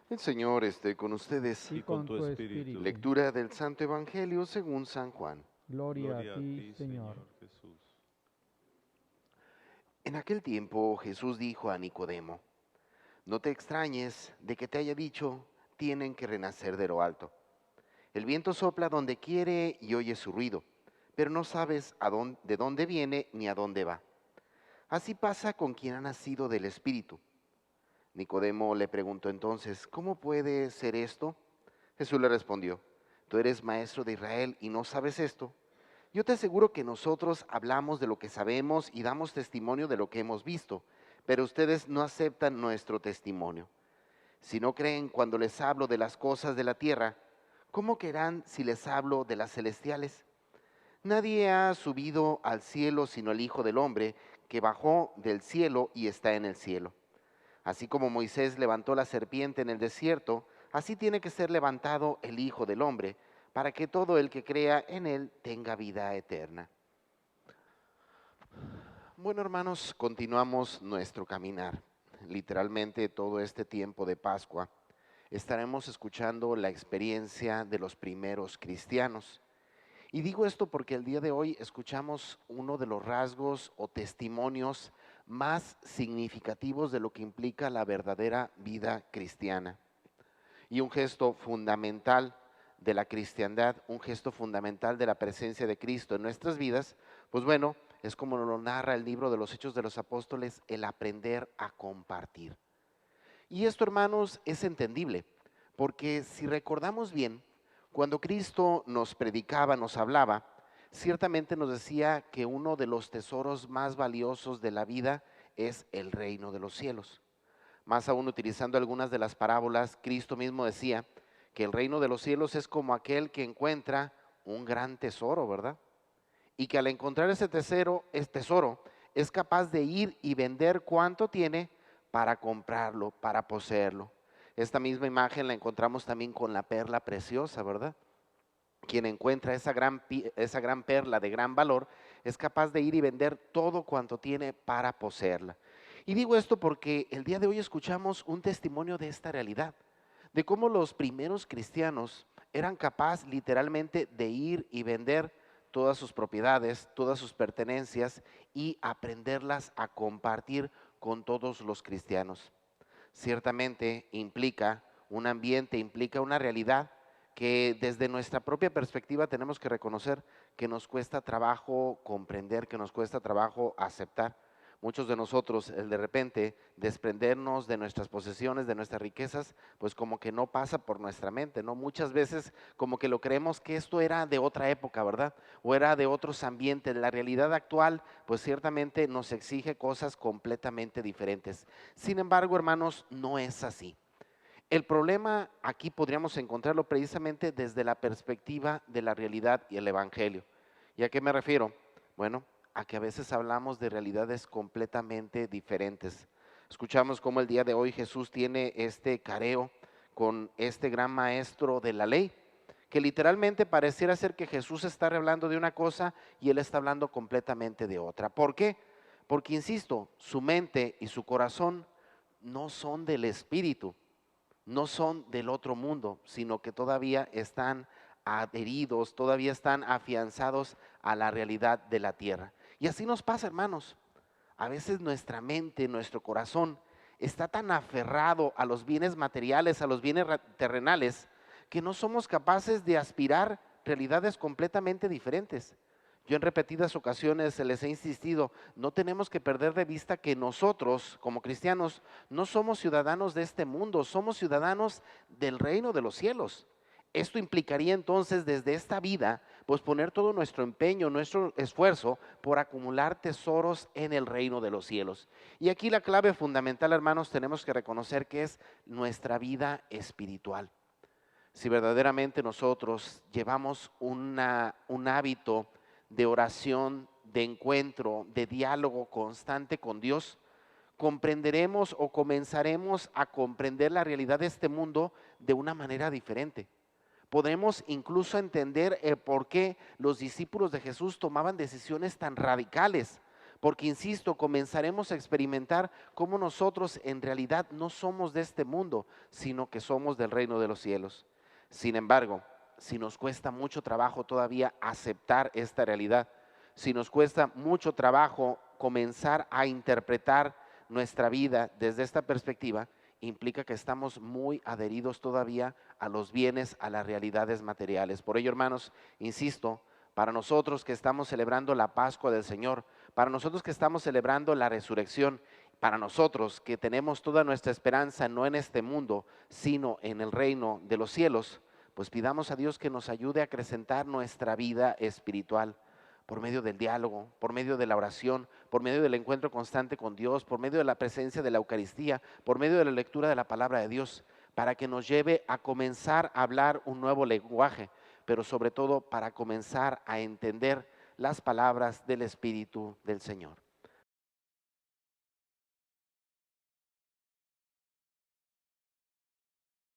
El Señor esté con ustedes. y con tu espíritu. Lectura del Santo Evangelio según San Juan. Gloria a Gloria a ti, ti, Señor. Señor Jesús. En aquel tiempo Jesús dijo a Nicodemo, no te extrañes de que te haya dicho, tienen que renacer de lo alto. El viento sopla donde quiere y oye su ruido, pero no sabes de dónde viene ni a dónde va. Así pasa con quien ha nacido del Espíritu. Nicodemo le preguntó entonces, ¿cómo puede ser esto? Jesús le respondió, tú eres maestro de Israel y no sabes esto. Yo te aseguro que nosotros hablamos de lo que sabemos y damos testimonio de lo que hemos visto, pero ustedes no aceptan nuestro testimonio. Si no creen cuando les hablo de las cosas de la tierra, ¿cómo creerán si les hablo de las celestiales? Nadie ha subido al cielo sino el Hijo del Hombre, que bajó del cielo y está en el cielo. Así como Moisés levantó la serpiente en el desierto, así tiene que ser levantado el Hijo del Hombre, para que todo el que crea en él tenga vida eterna. Bueno, hermanos, continuamos nuestro caminar. Literalmente todo este tiempo de Pascua estaremos escuchando la experiencia de los primeros cristianos. Y digo esto porque el día de hoy escuchamos uno de los rasgos o testimonios más significativos de lo que implica la verdadera vida cristiana. Y un gesto fundamental de la cristiandad, un gesto fundamental de la presencia de Cristo en nuestras vidas, pues bueno, es como lo narra el libro de los Hechos de los Apóstoles, el aprender a compartir. Y esto, hermanos, es entendible, porque si recordamos bien, cuando Cristo nos predicaba, nos hablaba, ciertamente nos decía que uno de los tesoros más valiosos de la vida es el reino de los cielos. Más aún utilizando algunas de las parábolas, Cristo mismo decía que el reino de los cielos es como aquel que encuentra un gran tesoro, ¿verdad? Y que al encontrar ese tesoro es capaz de ir y vender cuanto tiene para comprarlo, para poseerlo. Esta misma imagen la encontramos también con la perla preciosa, ¿verdad? Quien encuentra esa gran perla de gran valor es capaz de ir y vender todo cuanto tiene para poseerla. Y digo esto porque el día de hoy escuchamos un testimonio de esta realidad, de cómo los primeros cristianos eran capaces literalmente de ir y vender todas sus propiedades, todas sus pertenencias y aprenderlas a compartir con todos los cristianos. Ciertamente implica un ambiente, implica una realidad que desde nuestra propia perspectiva tenemos que reconocer que nos cuesta trabajo comprender, que nos cuesta trabajo aceptar. Muchos de nosotros, el de repente desprendernos de nuestras posesiones, de nuestras riquezas, pues como que no pasa por nuestra mente, ¿no? Muchas veces como que lo creemos que esto era de otra época, ¿verdad? O era de otros ambientes. La realidad actual, pues ciertamente nos exige cosas completamente diferentes. Sin embargo, hermanos, no es así. El problema aquí podríamos encontrarlo precisamente desde la perspectiva de la realidad y el Evangelio. ¿Y a qué me refiero? Bueno, a que a veces hablamos de realidades completamente diferentes. Escuchamos cómo el día de hoy Jesús tiene este careo con este gran maestro de la ley, que literalmente pareciera ser que Jesús está hablando de una cosa y él está hablando completamente de otra. ¿Por qué? Porque, insisto, su mente y su corazón no son del Espíritu, no son del otro mundo, sino que todavía están adheridos, todavía están afianzados a la realidad de la tierra. Y así nos pasa, hermanos. A veces nuestra mente, nuestro corazón está tan aferrado a los bienes materiales, a los bienes terrenales, que no somos capaces de aspirar realidades completamente diferentes. Yo en repetidas ocasiones les he insistido, no tenemos que perder de vista que nosotros como cristianos no somos ciudadanos de este mundo, somos ciudadanos del reino de los cielos. Esto implicaría entonces desde esta vida, pues poner todo nuestro empeño, nuestro esfuerzo por acumular tesoros en el reino de los cielos. Y aquí la clave fundamental, hermanos, tenemos que reconocer que es nuestra vida espiritual. Si verdaderamente nosotros llevamos un hábito de oración, de encuentro, de diálogo constante con Dios, comprenderemos o comenzaremos a comprender la realidad de este mundo de una manera diferente. Podremos incluso entender por qué los discípulos de Jesús tomaban decisiones tan radicales, porque insisto, comenzaremos a experimentar cómo nosotros en realidad no somos de este mundo, sino que somos del reino de los cielos. Sin embargo, si nos cuesta mucho trabajo todavía aceptar esta realidad, si nos cuesta mucho trabajo comenzar a interpretar nuestra vida desde esta perspectiva, implica que estamos muy adheridos todavía a los bienes, a las realidades materiales. Por ello, hermanos, insisto, para nosotros que estamos celebrando la Pascua del Señor, para nosotros que estamos celebrando la resurrección, para nosotros que tenemos toda nuestra esperanza no en este mundo, sino en el reino de los cielos, pues pidamos a Dios que nos ayude a acrecentar nuestra vida espiritual por medio del diálogo, por medio de la oración, por medio del encuentro constante con Dios, por medio de la presencia de la Eucaristía, por medio de la lectura de la palabra de Dios, para que nos lleve a comenzar a hablar un nuevo lenguaje, pero sobre todo para comenzar a entender las palabras del Espíritu del Señor.